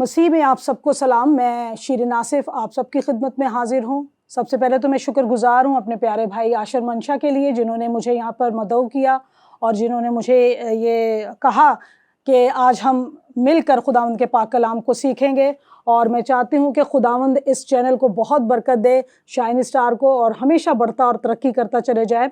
मसीह में आप सबको सलाम। मैं शीरिन आसिफ आप सबकी खिदमत में हाजिर हूँ। सबसे पहले तो मैं शुक्रगुजार हूँ अपने प्यारे भाई आशर मंशा के लिए, जिन्होंने मुझे यहाँ पर मदऊ किया और जिन्होंने मुझे ये कहा कि आज हम मिलकर खुदावंद के पाक कलाम को सीखेंगे। और मैं चाहती हूँ कि खुदावंद इस चैनल को बहुत बरकत दे, शाइन स्टार को, और हमेशा बढ़ता और तरक्की करता चले जाए।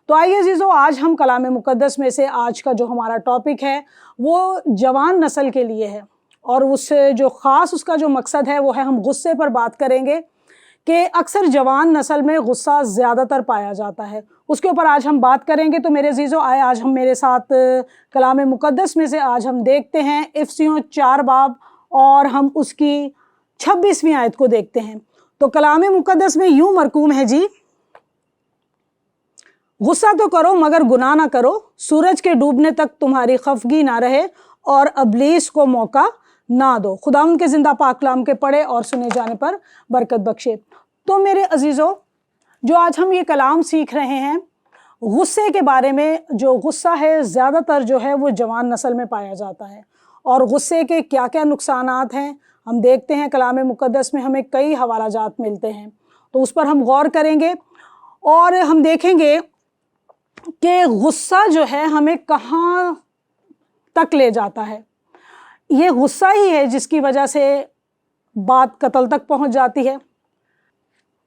तो आइए अजीज़ों, आज हम कलाम मुक़द्दस में से आज का जो हमारा टॉपिक है वो जवान नस्ल के लिए है, और उससे जो ख़ास उसका जो मकसद है वो है हम गुस्से पर बात करेंगे कि अक्सर जवान नस्ल में गुस्सा ज़्यादातर पाया जाता है। उसके ऊपर आज हम बात करेंगे। तो मेरे अजीज़ों, आए आज हम मेरे साथ कलाम मुक़द्दस में से आज हम देखते हैं इफ़िसियों 4 बाब और हम उसकी 26वीं आयत को देखते हैं। तो कलाम मुक़द्दस में यूँ मरकूम है जी, गुस्सा तो करो मगर गुनाह ना करो, सूरज के डूबने तक तुम्हारी खफगी ना रहे और अबलीस को मौका ना दो। खुदावंद के ज़िंदा पाक कलाम के पढ़े और सुने जाने पर बरकत बख्शे। तो मेरे अजीज़ों, जो आज हम ये कलाम सीख रहे हैं गुस्से के बारे में, जो गुस्सा है ज़्यादातर जो है वो जवान नस्ल में पाया जाता है, और गुस्से के क्या क्या नुकसानात हैं हम देखते हैं। कलाम मुक़द्दस में हमें कई हवालाजात मिलते हैं, तो उस पर हम गौर करेंगे और हम देखेंगे कि गुस्सा जो है हमें कहाँ तक ले जाता है। ये गुस्सा ही है जिसकी वजह से बात कत्ल तक पहुंच जाती है।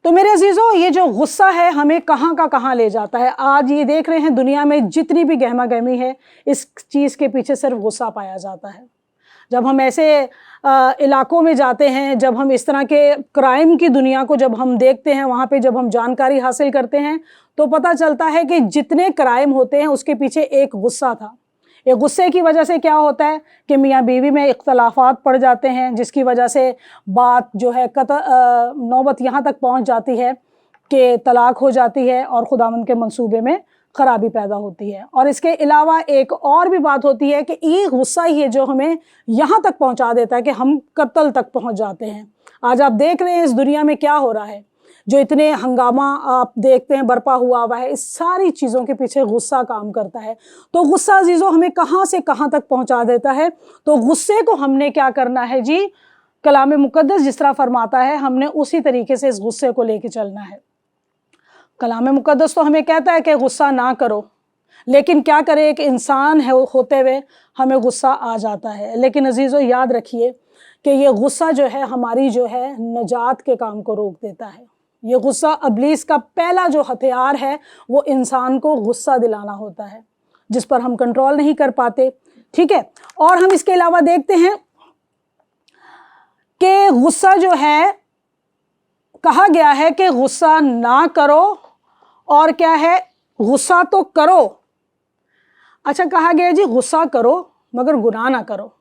तो मेरे अजीज़ों, ये जो गुस्सा है हमें कहाँ का कहाँ ले जाता है। आज ये देख रहे हैं दुनिया में जितनी भी गहमा गहमी है, इस चीज़ के पीछे सिर्फ गुस्सा पाया जाता है। जब हम ऐसे इलाकों में जाते हैं, जब हम इस तरह के क्राइम की दुनिया को जब हम देखते हैं, वहाँ पे जब हम जानकारी हासिल करते हैं, तो पता चलता है कि जितने क्राइम होते हैं उसके पीछे एक गुस्सा था। ये गुस्से की वजह से क्या होता है कि मियाँ बीवी में इख्तलाफात पड़ जाते हैं, जिसकी वजह से बात जो है नौबत यहाँ तक पहुँच जाती है कि तलाक हो जाती है और खुदावंद के मंसूबे में ख़राबी पैदा होती है। और इसके अलावा एक और भी बात होती है कि ये गुस्सा ही है जो हमें यहाँ तक पहुँचा देता है कि हम कत्ल तक पहुँच जाते हैं। आज आप देख रहे हैं इस दुनिया में क्या हो रहा है, जो इतने हंगामा आप देखते हैं बरपा हुआ है, इस सारी चीज़ों के पीछे गुस्सा काम करता है। तो गुस्सा अजीज़ों हमें कहाँ से कहाँ तक पहुँचा देता है। तो गुस्से को हमने क्या करना है जी, कलाम मुक़द्दस जिस तरह फरमाता है हमने उसी तरीके से इस गुस्से को लेके चलना है। कलाम मुक़द्दस तो हमें कहता है कि गुस्सा ना करो, लेकिन क्या करें, एक इंसान है होते हुए हमें गुस्सा आ जाता है। लेकिन अजीज़ों याद रखिए कि ये गुस्सा जो है हमारी जो है नजात के काम को रोक देता है। ये गुस्सा अबलीस का पहला जो हथियार है वो इंसान को गुस्सा दिलाना होता है, जिस पर हम कंट्रोल नहीं कर पाते। ठीक है, और हम इसके अलावा देखते हैं कि गुस्सा जो है, कहा गया है कि गुस्सा ना करो, और क्या है, गुस्सा तो करो। अच्छा, कहा गया जी गुस्सा करो मगर गुनाह ना करो।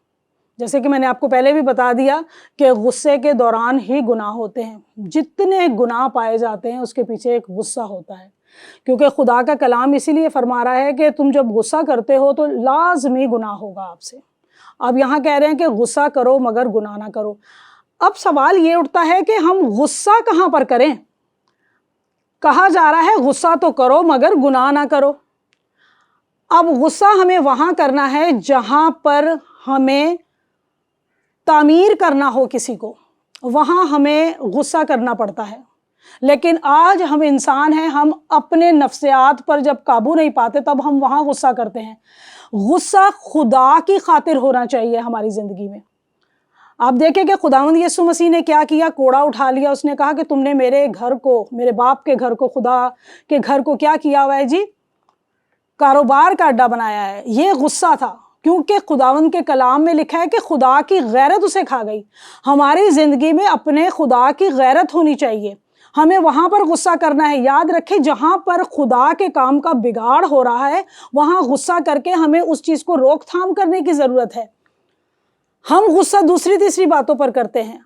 जैसे कि मैंने आपको पहले भी बता दिया कि गुस्से के दौरान ही गुनाह होते हैं। जितने गुनाह पाए जाते हैं उसके पीछे एक गुस्सा होता है, क्योंकि खुदा का कलाम इसीलिए फरमा रहा है कि तुम जब गुस्सा करते हो तो लाजमी गुनाह होगा आपसे। अब यहाँ कह रहे हैं कि गुस्सा करो मगर गुनाह ना करो। अब सवाल ये उठता है कि हम गुस्सा कहाँ पर करें। कहा जा रहा है गुस्सा तो करो मगर गुनाह ना करो। अब गुस्सा हमें वहाँ करना है जहाँ पर हमें तामीर करना हो किसी को, वहाँ हमें गुस्सा करना पड़ता है। लेकिन आज हम इंसान हैं, हम अपने नफ्सियात पर जब काबू नहीं पाते तब हम वहाँ गुस्सा करते हैं। गुस्सा खुदा की खातिर होना चाहिए हमारी ज़िंदगी में। आप देखें कि खुदावंद यीशु मसीह ने क्या किया, कोड़ा उठा लिया। उसने कहा कि तुमने मेरे घर को, मेरे बाप के घर को, खुदा के घर को क्या किया हुआ है जी, कारोबार का अड्डा बनाया है। ये गुस्सा था, क्योंकि खुदावंद के कलाम में लिखा है कि खुदा की गैरत उसे खा गई। हमारी ज़िंदगी में अपने खुदा की गैरत होनी चाहिए, हमें वहाँ पर गुस्सा करना है। याद रखें, जहाँ पर खुदा के काम का बिगाड़ हो रहा है वहाँ गुस्सा करके हमें उस चीज़ को रोकथाम करने की ज़रूरत है। हम गुस्सा दूसरी तीसरी बातों पर करते हैं,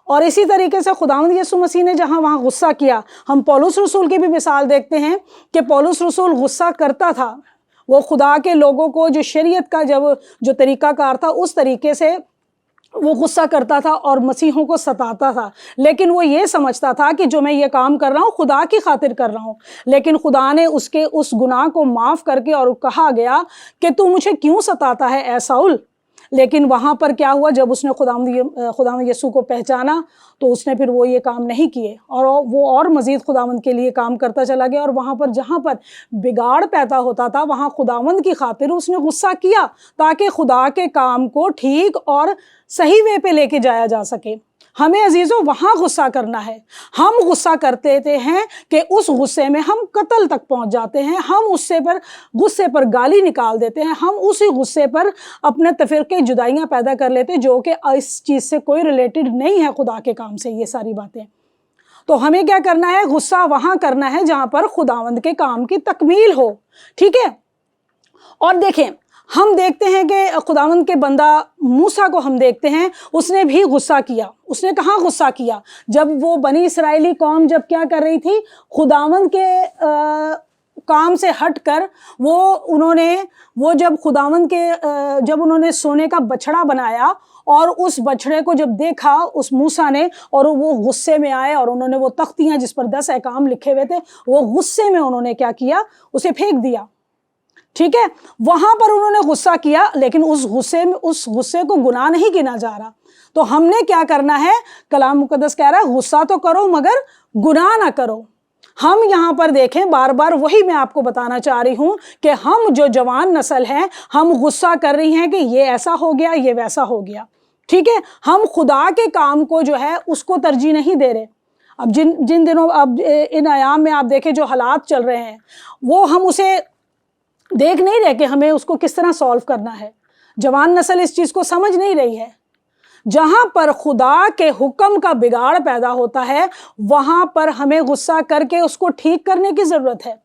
और इसी तरीके से खुदावंद यीशु मसीह ने जहाँ वहाँ गुस्सा किया, हम पौलुस रसूल की भी मिसाल देखते हैं कि पौलुस रसूल गुस्सा करता था। वो खुदा के लोगों को जो शरीयत का जो तरीक़ाकार था उस तरीके से वो गुस्सा करता था और मसीहों को सताता था। लेकिन वो ये समझता था कि जो मैं ये काम कर रहा हूँ खुदा की खातिर कर रहा हूँ। लेकिन खुदा ने उसके उस गुनाह को माफ़ करके और कहा गया कि तू मुझे क्यों सताता है ऐ साउल, لیکن وہاں پر کیا ہوا، جب اس نے خداوند یسوع کو پہچانا تو اس نے پھر وہ یہ کام نہیں کیے، اور وہ اور مزید خداوند کے لیے کام کرتا چلا گیا، اور وہاں پر جہاں پر بگاڑ پیدا ہوتا تھا وہاں خداوند کی خاطر اس نے غصہ کیا تاکہ خدا کے کام کو ٹھیک اور صحیح وے پہ لے کے جایا جا سکے۔ ہمیں عزیزوں وہاں غصہ کرنا ہے۔ ہم غصہ کرتے ہیں کہ اس غصے میں ہم قتل تک پہنچ جاتے ہیں، ہم غصے پر گالی نکال دیتے ہیں، ہم اسی غصے پر اپنے تفرقے جدائیاں پیدا کر لیتے ہیں، جو کہ اس چیز سے کوئی ریلیٹڈ نہیں ہے خدا کے کام سے۔ یہ ساری باتیں تو ہمیں کیا کرنا ہے، غصہ وہاں کرنا ہے جہاں پر خداوند کے کام کی تکمیل ہو، ٹھیک ہے۔ اور دیکھیں ہم دیکھتے ہیں کہ خداوند کے بندہ موسیٰ کو ہم دیکھتے ہیں، اس نے بھی غصہ کیا۔ اس نے کہاں غصہ کیا؟ جب وہ بنی اسرائیلی قوم جب کیا کر رہی تھی، خداوند کے کام سے ہٹ کر جب انہوں نے سونے کا بچڑا بنایا اور اس بچڑے کو جب دیکھا اس موسیٰ نے، اور وہ غصے میں آئے، اور انہوں نے وہ تختیاں جس پر 10 احکام لکھے ہوئے تھے، وہ غصے میں انہوں نے کیا کیا، اسے پھینک دیا، ٹھیک ہے۔ وہاں پر انہوں نے غصہ کیا، لیکن اس غصے کو گناہ نہیں گنا جا رہا۔ تو ہم نے کیا کرنا ہے، کلام مقدس کہہ رہا ہے غصہ تو کرو مگر گناہ نہ کرو۔ ہم یہاں پر دیکھیں، بار بار وہی میں آپ کو بتانا چاہ رہی ہوں کہ ہم جو جوان نسل ہیں، ہم غصہ کر رہی ہیں کہ یہ ایسا ہو گیا، یہ ویسا ہو گیا، ٹھیک ہے۔ ہم خدا کے کام کو جو ہے اس کو ترجیح نہیں دے رہے۔ اب جن دنوں اب ان ایام میں آپ دیکھیں جو حالات چل رہے ہیں، وہ ہم اسے دیکھ نہیں رہے کہ ہمیں اس کو کس طرح سولو کرنا ہے۔ جوان نسل اس چیز کو سمجھ نہیں رہی ہے۔ جہاں پر خدا کے حکم کا بگاڑ پیدا ہوتا ہے وہاں پر ہمیں غصہ کر کے اس کو ٹھیک کرنے کی ضرورت ہے،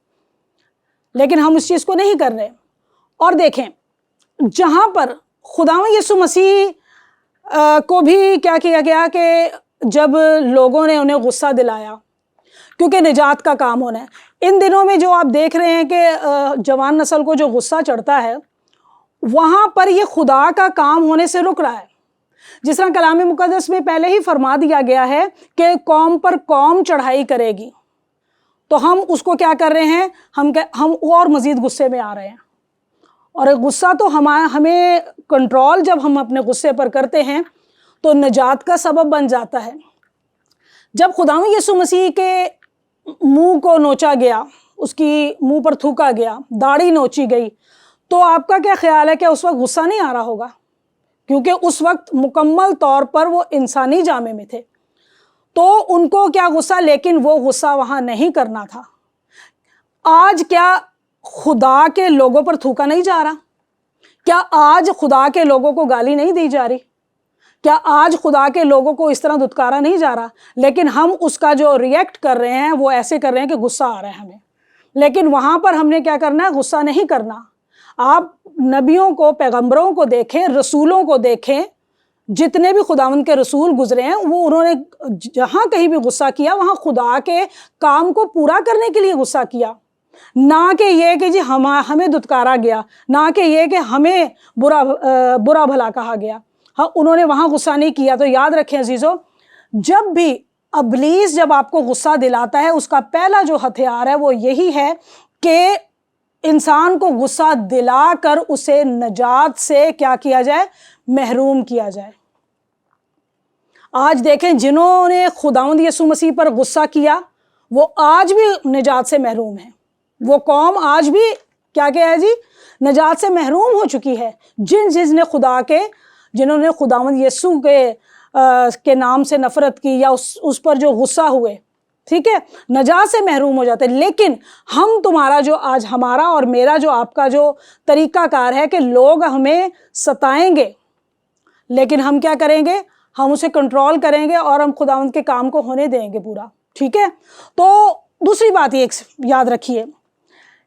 لیکن ہم اس چیز کو نہیں کر رہے۔ اور دیکھیں جہاں پر خداوند یسوع مسیح کو بھی کیا کیا گیا کہ جب لوگوں نے انہیں غصہ دلایا، کیونکہ نجات کا کام ہونا ہے۔ ان دنوں میں جو آپ دیکھ رہے ہیں کہ جوان نسل کو جو غصہ چڑھتا ہے، وہاں پر یہ خدا کا کام ہونے سے رک رہا ہے۔ جس طرح کلام مقدس میں پہلے ہی فرما دیا گیا ہے کہ قوم پر قوم چڑھائی کرے گی، تو ہم اس کو کیا کر رہے ہیں، ہم اور مزید غصے میں آ رہے ہیں۔ اور غصہ تو ہمیں کنٹرول جب ہم اپنے غصے پر کرتے ہیں تو نجات کا سبب بن جاتا ہے۔ جب خداوند یسوع مسیح کے منہ کو نوچا گیا، اس کی منہ پر تھوکا گیا، داڑھی نوچی گئی، تو آپ کا کیا خیال ہے کہ اس وقت غصہ نہیں آ رہا ہوگا؟ کیونکہ اس وقت مکمل طور پر وہ انسانی جامے میں تھے، تو ان کو کیا غصہ، لیکن وہ غصہ وہاں نہیں کرنا تھا۔ آج کیا خدا کے لوگوں پر تھوکا نہیں جا رہا؟ کیا آج خدا کے لوگوں کو گالی نہیں دی جا رہی؟ کیا آج خدا کے لوگوں کو اس طرح دھتکارا نہیں جا رہا؟ لیکن ہم اس کا جو ریئیکٹ کر رہے ہیں وہ ایسے کر رہے ہیں کہ غصہ آ رہا ہے ہمیں، لیکن وہاں پر ہم نے کیا کرنا ہے، غصہ نہیں کرنا۔ آپ نبیوں کو، پیغمبروں کو دیکھیں، رسولوں کو دیکھیں، جتنے بھی خداوند کے رسول گزرے ہیں، انہوں نے جہاں کہیں بھی غصہ کیا وہاں خدا کے کام کو پورا کرنے کے لیے غصہ کیا، نہ کہ یہ کہ جی ہمیں دھتکارا گیا، نہ کہ یہ کہ ہمیں برا بھلا کہا گیا۔ ہاں، انہوں نے وہاں غصہ نہیں کیا۔ تو یاد رکھیں عزیزو، جب بھی ابلیس جب آپ کو غصہ دلاتا ہے، اس کا پہلا جو ہتھیار ہے وہ یہی ہے کہ انسان کو غصہ دلا کر اسے نجات سے کیا کیا جائے، محروم کیا جائے۔ آج دیکھیں جنہوں نے خداوند یسوع مسیح پر غصہ کیا وہ آج بھی نجات سے محروم ہیں۔ وہ قوم آج بھی کیا ہے جی، نجات سے محروم ہو چکی ہے۔ جنہوں نے خداوند یسوع کے نام سے نفرت کی یا اس پر جو غصہ ہوئے، ٹھیک ہے، نجات سے محروم ہو جاتے۔ لیکن تمہارا جو آج ہمارا اور میرا جو آپ کا جو طریقہ کار ہے کہ لوگ ہمیں ستائیں گے، لیکن ہم کیا کریں گے، ہم اسے کنٹرول کریں گے اور ہم خداوند کے کام کو ہونے دیں گے پورا، ٹھیک ہے۔ تو دوسری بات یہ یاد رکھیے،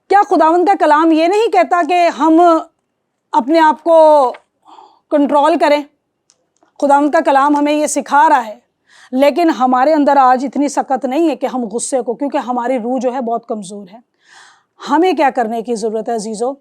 کیا خداوند کا کلام یہ نہیں کہتا کہ ہم اپنے آپ کو کنٹرول کریں؟ خداوند کا کلام ہمیں یہ سکھا رہا ہے، لیکن ہمارے اندر آج اتنی سخت نہیں ہے کہ ہم غصے کو، کیونکہ ہماری روح جو ہے بہت کمزور ہے۔ ہمیں کیا کرنے کی ضرورت ہے عزیزو؟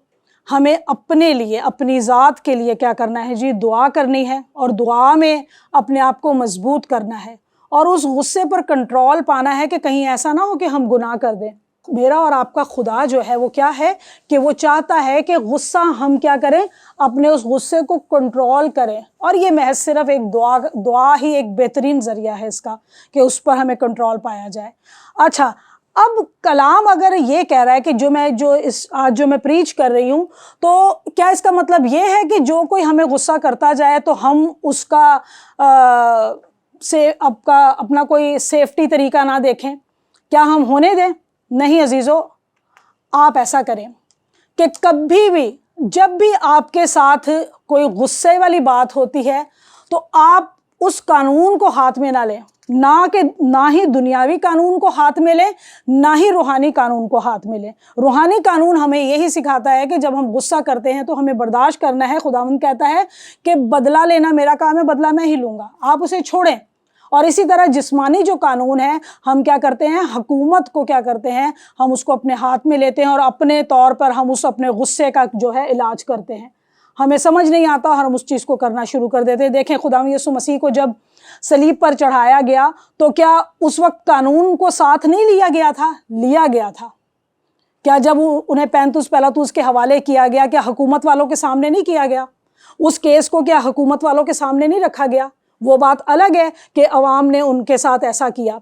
ہمیں اپنے لیے، اپنی ذات کے لیے کیا کرنا ہے جی، دعا کرنی ہے، اور دعا میں اپنے آپ کو مضبوط کرنا ہے، اور اس غصے پر کنٹرول پانا ہے کہ کہیں ایسا نہ ہو کہ ہم گناہ کر دیں۔ میरा और आपका खुदा जो है वो क्या है कि वो चाहता है कि गुस्सा हम क्या करें, अपने उस गुस्से को कंट्रोल करें। और ये महज सिर्फ एक दुआ ही एक बेहतरीन ज़रिया है इसका कि उस पर हमें कंट्रोल पाया जाए। अच्छा, अब कलाम अगर ये कह रहा है कि आज जो मैं प्रीच कर रही हूँ, तो क्या इसका मतलब ये है कि जो कोई हमें गुस्सा करता जाए तो हम उसका अपना कोई सेफ्टी तरीका ना देखें? क्या हम होने दें? नहीं अजीज़ों, आप ऐसा करें कि कभी भी जब भी आपके साथ कोई गुस्से वाली बात होती है तो आप उस कानून को हाथ में ना लें, ना ही दुनियावी कानून को हाथ में लें, ना ही रूहानी कानून को हाथ में लें। रूहानी कानून हमें यही सिखाता है कि जब हम गुस्सा करते हैं तो हमें बर्दाश्त करना है। खुदावंद कहता है कि बदला लेना मेरा काम है, बदला मैं ही लूँगा, आप उसे छोड़ें। और इसी तरह जिस्मानी जो कानून है, हम क्या करते हैं, हुकूमत को क्या करते हैं, हम उसको अपने हाथ में लेते हैं और अपने तौर पर हम उस अपने गुस्से का जो है इलाज करते हैं। हमें समझ नहीं आता और हम उस चीज़ को करना शुरू कर देते हैं। देखें, खुदावंद यीशु मसीह को जब सलीब पर चढ़ाया गया तो क्या उस वक्त कानून को साथ नहीं लिया गया था? लिया गया था। क्या जब उन्हें पैंतुस पिलातुस के हवाले किया गया, क्या हुकूमत वालों के सामने नहीं किया गया? उस केस को क्या हुकूमत वालों के सामने नहीं रखा गया? वो बात अलग है कि अवाम ने उनके साथ ऐसा किया,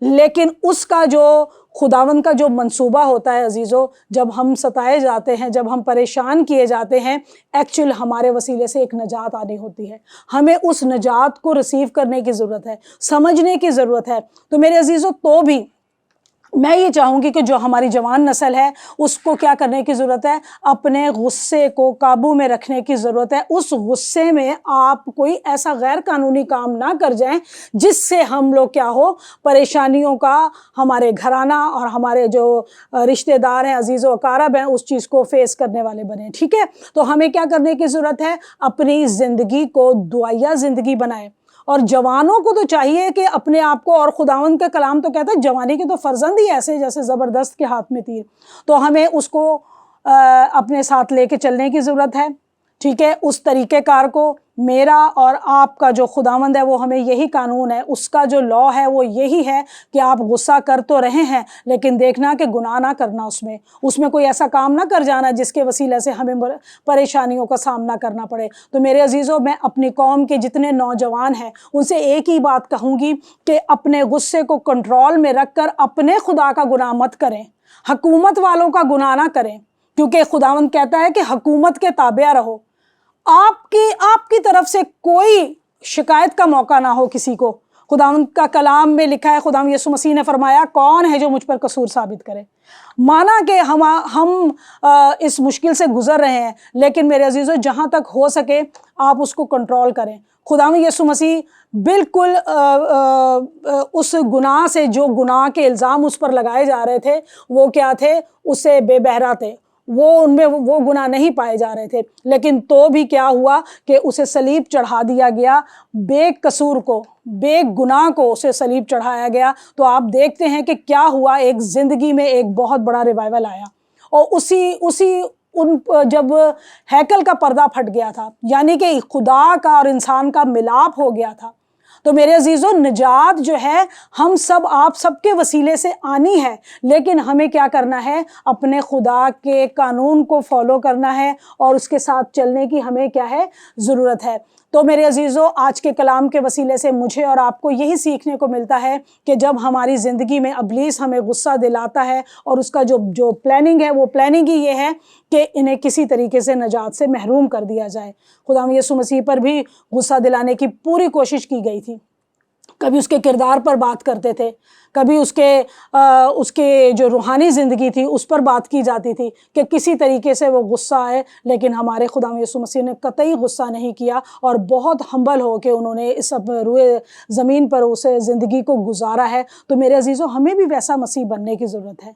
लेकिन उसका जो खुदावंद का जो मंसूबा होता है अजीज़ों, जब हम सताए जाते हैं, जब हम परेशान किए जाते हैं, एक्चुअल हमारे वसीले से एक नजात आनी होती है। हमें उस नजात को रिसीव करने की ज़रूरत है, समझने की ज़रूरत है। तो मेरे अजीज़ों, तो भी मैं ये चाहूँगी कि जो हमारी जवान नस्ल है उसको क्या करने की ज़रूरत है, अपने गुस्से को काबू में रखने की ज़रूरत है। उस गुस्से में आप कोई ऐसा गैर कानूनी काम ना कर जाएं जिससे हम लोग क्या हो, परेशानियों का हमारे घराना और हमारे जो रिश्तेदार हैं, अजीज़ व अकारब हैं, उस चीज़ को फेस करने वाले बने। ठीक है, तो हमें क्या करने की ज़रूरत है, अपनी ज़िंदगी को दुआया ज़िंदगी बनाएं। और जवानों को तो चाहिए कि अपने आप को, और खुदावंद का कलाम तो कहता है जवानी के तो फर्जंद ही ऐसे जैसे ज़बरदस्त के हाथ में तीर, तो हमें उसको अपने साथ लेके चलने की ज़रूरत है। ठीक है, उस तरीक़ेकार को मेरा और आपका जो खुदावंद है वो हमें यही कानून है, उसका जो लॉ है वो यही है कि आप गुस्सा कर तो रहे हैं लेकिन देखना कि गुनाह ना करना, उसमें कोई ऐसा काम ना कर जाना जिसके वसीले से हमें परेशानियों का सामना करना पड़े। तो मेरे अजीज़ों, मैं अपनी कौम के जितने नौजवान हैं उनसे एक ही बात कहूँगी कि अपने गुस्से को कंट्रोल में रख कर अपने खुदा का गुनाह मत करें, हुकूमत वालों का गुनाह ना करें, क्योंकि खुदावंद कहता है कि हुकूमत के ताबे रहो। आपकी तरफ से कोई शिकायत का मौका ना हो किसी को। खुदावंद का कलाम में लिखा है, खुदावंद यीशु मसीह ने फरमाया, कौन है जो मुझ पर कसूर साबित करे। माना कि हम इस मुश्किल से गुजर रहे हैं, लेकिन मेरे अजीज़ों, जहाँ तक हो सके आप उसको कंट्रोल करें। खुदावंद यीशु मसीह बिल्कुल उस गुनाह से, जो गुनाह के इल्ज़ाम उस पर लगाए जा रहे थे वो क्या थे, उससे बेबहरा थे, वो उनमें वो गुनाह नहीं पाए जा रहे थे। लेकिन तो भी क्या हुआ कि उसे सलीब चढ़ा दिया गया, बेकसूर को, बेगुनाह को उसे सलीब चढ़ाया गया। तो आप देखते हैं कि क्या हुआ, एक ज़िंदगी में एक बहुत बड़ा रिवाइवल आया। और जब हैकल का पर्दा फट गया था, यानी कि खुदा का और इंसान का मिलाप हो गया था, तो मेरे अजीज़ों, निजात जो है हम सब, आप सबके वसीले से आनी है, लेकिन हमें क्या करना है, अपने खुदा के कानून को फॉलो करना है और उसके साथ चलने की हमें क्या है, ज़रूरत है। तो मेरे अजीज़ों, आज के कलाम के वसीले से मुझे और आपको यही सीखने को मिलता है कि जब हमारी ज़िंदगी में इब्लीस हमें गुस्सा दिलाता है, और उसका जो प्लानिंग है वो प्लानिंग ही ये है कि इन्हें किसी तरीके से नजात से महरूम कर दिया जाए। खुदावंद यीशु मसीह पर भी गुस्सा दिलाने की पूरी कोशिश की गई थी। कभी उसके किरदार पर बात करते थे, कभी उसके जो रूहानी ज़िंदगी थी उस पर बात की जाती थी कि किसी तरीके से वो गुस्सा आए, लेकिन हमारे खुदावंद यीशु मसीह ने कतई गुस्सा नहीं किया और बहुत हम्बल हो के उन्होंने इस रूए ज़मीन पर उसे ज़िंदगी को गुजारा है। तो मेरे अजीज़ों, हमें भी वैसा मसीह बनने की ज़रूरत है।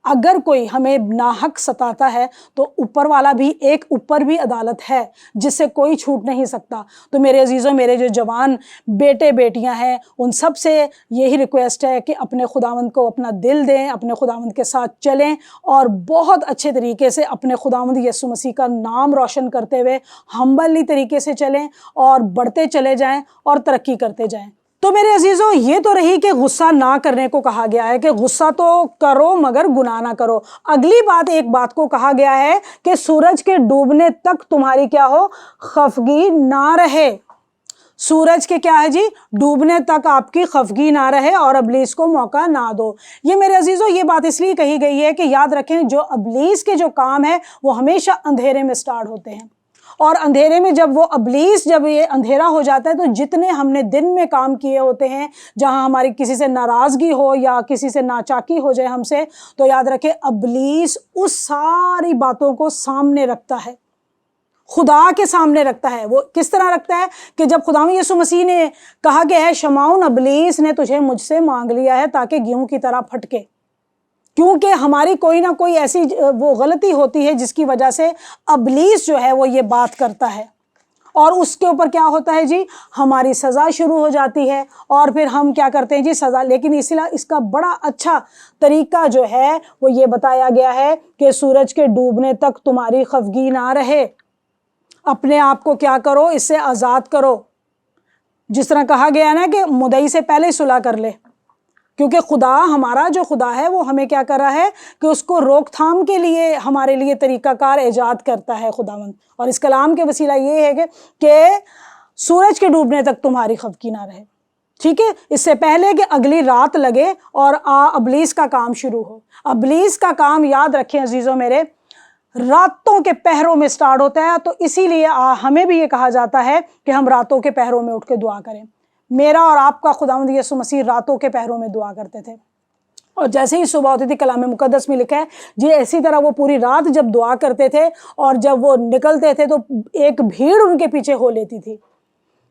अगर कोई हमें नाहक सताता है तो ऊपर वाला भी, एक ऊपर भी अदालत है जिससे कोई छूट नहीं सकता। तो मेरे अजीज़ों, मेरे जो जवान बेटे बेटियां हैं, उन सब से यही रिक्वेस्ट है कि अपने खुदावंद को अपना दिल दें, अपने खुदावंद के साथ चलें और बहुत अच्छे तरीके से अपने खुदावंद यीशु मसीह का नाम रोशन करते हुए हम्बली तरीके से चलें और बढ़ते चले जाएं और तरक्की करते जाएं। تو میرے عزیزوں یہ تو رہی کہ غصہ نہ کرنے کو کہا گیا ہے کہ غصہ تو کرو مگر گناہ نہ کرو۔ اگلی بات ایک بات کو کہا گیا ہے کہ سورج کے ڈوبنے تک تمہاری کیا ہو، خفگی نہ رہے۔ سورج کے کیا ہے جی، ڈوبنے تک آپ کی خفگی نہ رہے اور ابلیس کو موقع نہ دو۔ یہ میرے عزیزوں یہ بات اس لیے کہی گئی ہے کہ یاد رکھیں جو ابلیس کے جو کام ہے وہ ہمیشہ اندھیرے میں سٹارٹ ہوتے ہیں، اور اندھیرے میں جب وہ ابلیس جب یہ اندھیرا ہو جاتا ہے تو جتنے ہم نے دن میں کام کیے ہوتے ہیں، جہاں ہماری کسی سے ناراضگی ہو یا کسی سے ناچاکی ہو جائے ہم سے، تو یاد رکھیں ابلیس اس ساری باتوں کو سامنے رکھتا ہے، خدا کے سامنے رکھتا ہے۔ وہ کس طرح رکھتا ہے کہ جب خداوند یسوع مسیح نے کہا کہ اے شمعون، ابلیس نے تجھے مجھ سے مانگ لیا ہے تاکہ گیہوں کی طرح پھٹکے، کیونکہ ہماری کوئی نہ کوئی ایسی وہ غلطی ہوتی ہے جس کی وجہ سے ابلیس جو ہے وہ یہ بات کرتا ہے، اور اس کے اوپر کیا ہوتا ہے جی، ہماری سزا شروع ہو جاتی ہے، اور پھر ہم کیا کرتے ہیں جی، سزا۔ لیکن اس لیے اس کا بڑا اچھا طریقہ جو ہے وہ یہ بتایا گیا ہے کہ سورج کے ڈوبنے تک تمہاری خفگی نہ رہے، اپنے آپ کو کیا کرو، اس سے آزاد کرو۔ جس طرح کہا گیا نا کہ مدعی سے پہلے صلح کر لے، کیونکہ خدا، ہمارا جو خدا ہے وہ ہمیں کیا کر رہا ہے کہ اس کو روک تھام کے لیے ہمارے لیے طریقہ کار ایجاد کرتا ہے خداوند، اور اس کلام کے وسیلہ یہ ہے کہ سورج کے ڈوبنے تک تمہاری خفگی نہ رہے، ٹھیک ہے، اس سے پہلے کہ اگلی رات لگے اور ابلیس کا کام شروع ہو۔ ابلیس کا کام یاد رکھیں عزیزوں میرے، راتوں کے پہروں میں سٹارٹ ہوتا ہے، تو اسی لیے ہمیں بھی یہ کہا جاتا ہے کہ ہم راتوں کے پہروں میں اٹھ کے دعا کریں۔ میرا اور آپ کا خداوند یسوع مسیح راتوں کے پہروں میں دعا کرتے تھے، اور جیسے ہی صبح ہوتی تھی کلام مقدس میں لکھا ہے جی اسی طرح وہ پوری رات جب دعا کرتے تھے اور جب وہ نکلتے تھے تو ایک بھیڑ ان کے پیچھے ہو لیتی تھی،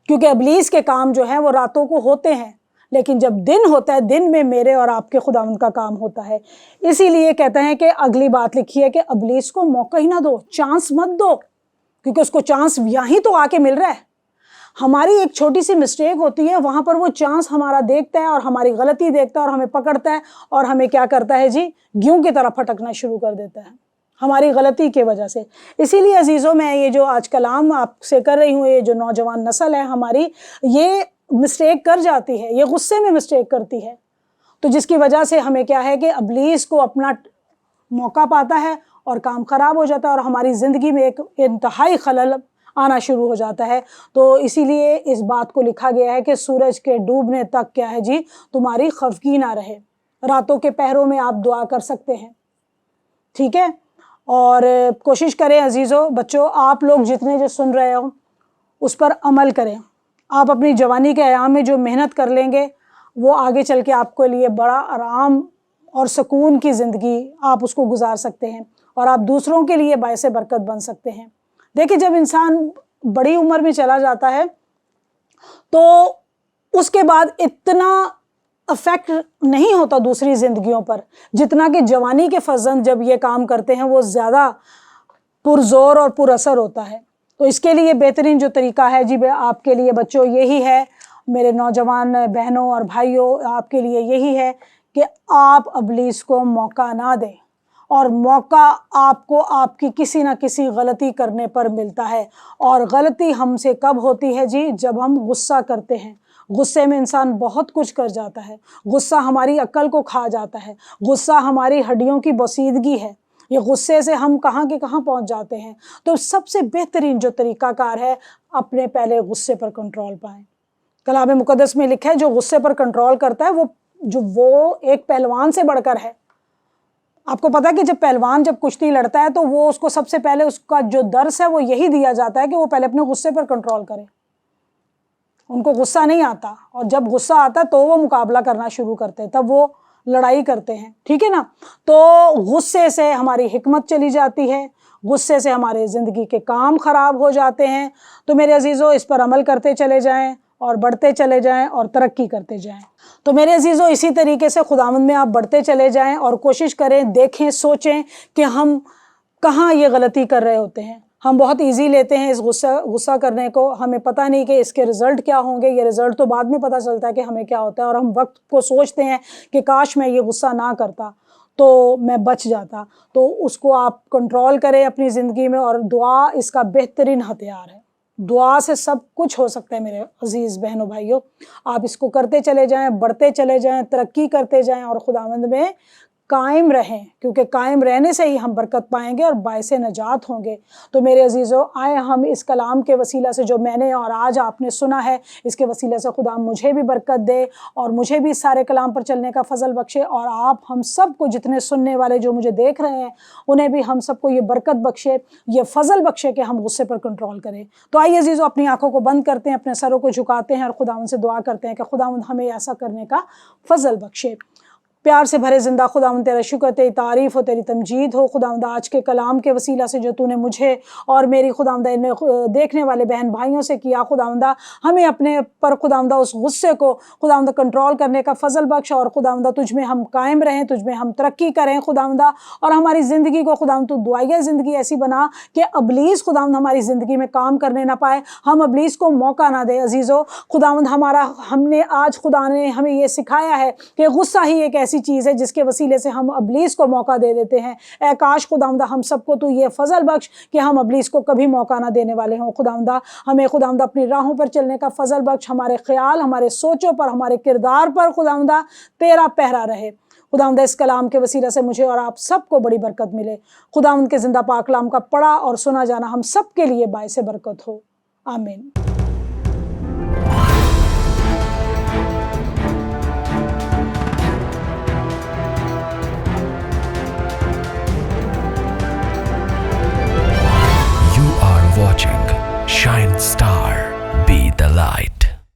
کیونکہ ابلیس کے کام جو ہیں وہ راتوں کو ہوتے ہیں، لیکن جب دن ہوتا ہے دن میں میرے اور آپ کے خداوند کا کام ہوتا ہے۔ اسی لیے کہتے ہیں کہ اگلی بات لکھی ہے کہ ابلیس کو موقع ہی نہ دو، چانس مت دو، کیونکہ اس کو چانس یہیں تو آ کے مل رہا ہے۔ ہماری ایک چھوٹی سی مسٹیک ہوتی ہے، وہاں پر وہ چانس ہمارا دیکھتا ہے اور ہماری غلطی دیکھتا ہے اور ہمیں پکڑتا ہے اور ہمیں کیا کرتا ہے جی، گیہوں کی طرح پھٹکنا شروع کر دیتا ہے ہماری غلطی کی وجہ سے۔ اسی لیے عزیزوں میں یہ جو آج کلام آپ سے کر رہی ہوں، یہ جو نوجوان نسل ہے ہماری، یہ مسٹیک کر جاتی ہے، یہ غصے میں مسٹیک کرتی ہے، تو جس کی وجہ سے ہمیں کیا ہے کہ ابلیس کو اپنا موقع پاتا ہے اور کام خراب ہو جاتا ہے اور ہماری زندگی میں ایک انتہائی خلل آنا شروع ہو جاتا ہے۔ تو اسی لیے اس بات کو لکھا گیا ہے کہ سورج کے ڈوبنے تک کیا ہے جی، تمہاری خفگی نہ رہے۔ راتوں کے پہروں میں آپ دعا کر سکتے ہیں، ٹھیک ہے، اور کوشش کریں عزیزوں، بچوں، آپ لوگ جتنے جو سن رہے ہو اس پر عمل کریں۔ آپ اپنی جوانی کے ایام میں جو محنت کر لیں گے وہ آگے چل کے آپ کے لیے بڑا آرام اور سکون کی زندگی آپ اس کو گزار سکتے ہیں، اور آپ دوسروں کے لیے باعث برکت بن سکتے ہیں۔ دیکھیں جب انسان بڑی عمر میں چلا جاتا ہے تو اس کے بعد اتنا افیکٹ نہیں ہوتا دوسری زندگیوں پر جتنا کہ جوانی کے فرزند جب یہ کام کرتے ہیں وہ زیادہ پرزور اور پر اثر ہوتا ہے۔ تو اس کے لیے بہترین جو طریقہ ہے جی آپ کے لیے بچوں یہی ہے، میرے نوجوان بہنوں اور بھائیوں، آپ کے لیے یہی ہے کہ آپ ابلیس کو موقع نہ دیں، اور موقع آپ کو آپ کی کسی نہ کسی غلطی کرنے پر ملتا ہے، اور غلطی ہم سے کب ہوتی ہے جی، جب ہم غصہ کرتے ہیں۔ غصے میں انسان بہت کچھ کر جاتا ہے، غصہ ہماری عقل کو کھا جاتا ہے، غصہ ہماری ہڈیوں کی بوسیدگی ہے، یہ غصے سے ہم کہاں کے کہاں پہنچ جاتے ہیں۔ تو سب سے بہترین جو طریقہ کار ہے، اپنے پہلے غصے پر کنٹرول پائیں۔ کلام مقدس میں لکھا ہے جو غصے پر کنٹرول کرتا ہے وہ ایک پہلوان سے بڑھ کر ہے۔ آپ کو پتا ہے کہ جب پہلوان جب کشتی لڑتا ہے تو وہ اس کو سب سے پہلے اس کا جو درس ہے وہ یہی دیا جاتا ہے کہ وہ پہلے اپنے غصے پر کنٹرول کرے۔ ان کو غصہ نہیں آتا، اور جب غصہ آتا تو وہ مقابلہ کرنا شروع کرتے ہیں، تب وہ لڑائی کرتے ہیں، ٹھیک ہے نا۔ تو غصے سے ہماری حکمت چلی جاتی ہے، غصے سے ہمارے زندگی کے کام خراب ہو جاتے ہیں۔ تو میرے عزیزوں اس پر عمل کرتے چلے جائیں اور بڑھتے چلے جائیں اور ترقی کرتے جائیں۔ تو میرے عزیزوں اسی طریقے سے خداوند میں آپ بڑھتے چلے جائیں اور کوشش کریں، دیکھیں، سوچیں کہ ہم کہاں یہ غلطی کر رہے ہوتے ہیں۔ ہم بہت ایزی لیتے ہیں اس غصہ کرنے کو، ہمیں پتہ نہیں کہ اس کے رزلٹ کیا ہوں گے، یہ رزلٹ تو بعد میں پتہ چلتا ہے کہ ہمیں کیا ہوتا ہے، اور ہم وقت کو سوچتے ہیں کہ کاش میں یہ غصہ نہ کرتا تو میں بچ جاتا۔ تو اس کو آپ کنٹرول کریں اپنی زندگی میں، اور دعا اس کا بہترین ہتھیار ہے۔ दुआ से सब कुछ हो सकता है मेरे अजीज़ बहनों भाइयों। आप इसको करते चले जाएं, बढ़ते चले जाएं, तरक्की करते जाएं और खुदावंद में कायम रहें, क्योंकि कायम रहने से ही हम बरकत पाएंगे और बायसे नजात होंगे। तो मेरे अजीज़ों, आए हम इस कलाम के वसीला से जो मैंने और आज आपने सुना है, इसके वसीले से खुदा मुझे भी बरकत दे और मुझे भी सारे कलाम पर चलने का फ़ज़ल बख्शे, और आप हम सब को, जितने सुनने वाले जो मुझे देख रहे हैं, उन्हें भी हम सबको ये बरकत बख्शे, ये फ़ज़ल बख्शे कि हम गुस्से पर कंट्रोल करें। तो आइए अजीज़ों, अपनी आँखों को बंद करते हैं, अपने सरों को झुकाते हैं और खुदावंद से दुआ करते हैं कि खुदावंद हमें ऐसा करने का फ़ज़ल बख्शे। प्यार से भरे ज़िंदा खुदावंद, तेरा शुक्र, तेरी तारीफ़ हो, तेरी तमजीद हो खुदावंद, आज के कलाम के वसीला से जो तूने मुझे और मेरी खुदावंद देखने वाले बहन भाइयों से किया खुदावंद, हमें अपने पर खुदावंद उस गुस्से को खुदावंद कंट्रोल करने का फ़ज़ल बख्श, और खुदावंद तुझ में हम कायम रहें, तुझ में हम तरक्की करें खुदावंद, और हमारी ज़िंदगी को खुदावंद तू दुआया ज़िंदगी ऐसी बना कि अबलीस खुदावंद हमारी ज़िंदगी में काम करने ना पाए, हम अबलीस को मौका ना दे। अजीज़ों, खुदावंद हमने आज खुदा ने हमें ये सिखाया है कि गुस्सा ही एक ऐसी चीज़ है जिसके वसीले से हम अबलीस को मौका दे देते हैं। ऐ काश खुदावंदा हम सबको तू ये फ़ज़ल बख्श कि हम अबलीस को कभी मौका ना देने वाले हों। खुदावंदा हमें खुदावंदा अपनी राहों पर चलने का फ़ज़ल बख्श, हमारे ख्याल, हमारे सोचों पर, हमारे किरदार पर खुदावंदा तेरा पहरा रहे। खुदावंदा इस कलाम के वसीले से मुझे और आप सबको बड़ी बरकत मिले। खुदावंद के ज़िंदा पाक कलाम का पढ़ा और सुना जाना हम सब के लिए बायसे बरकत हो। आमीन।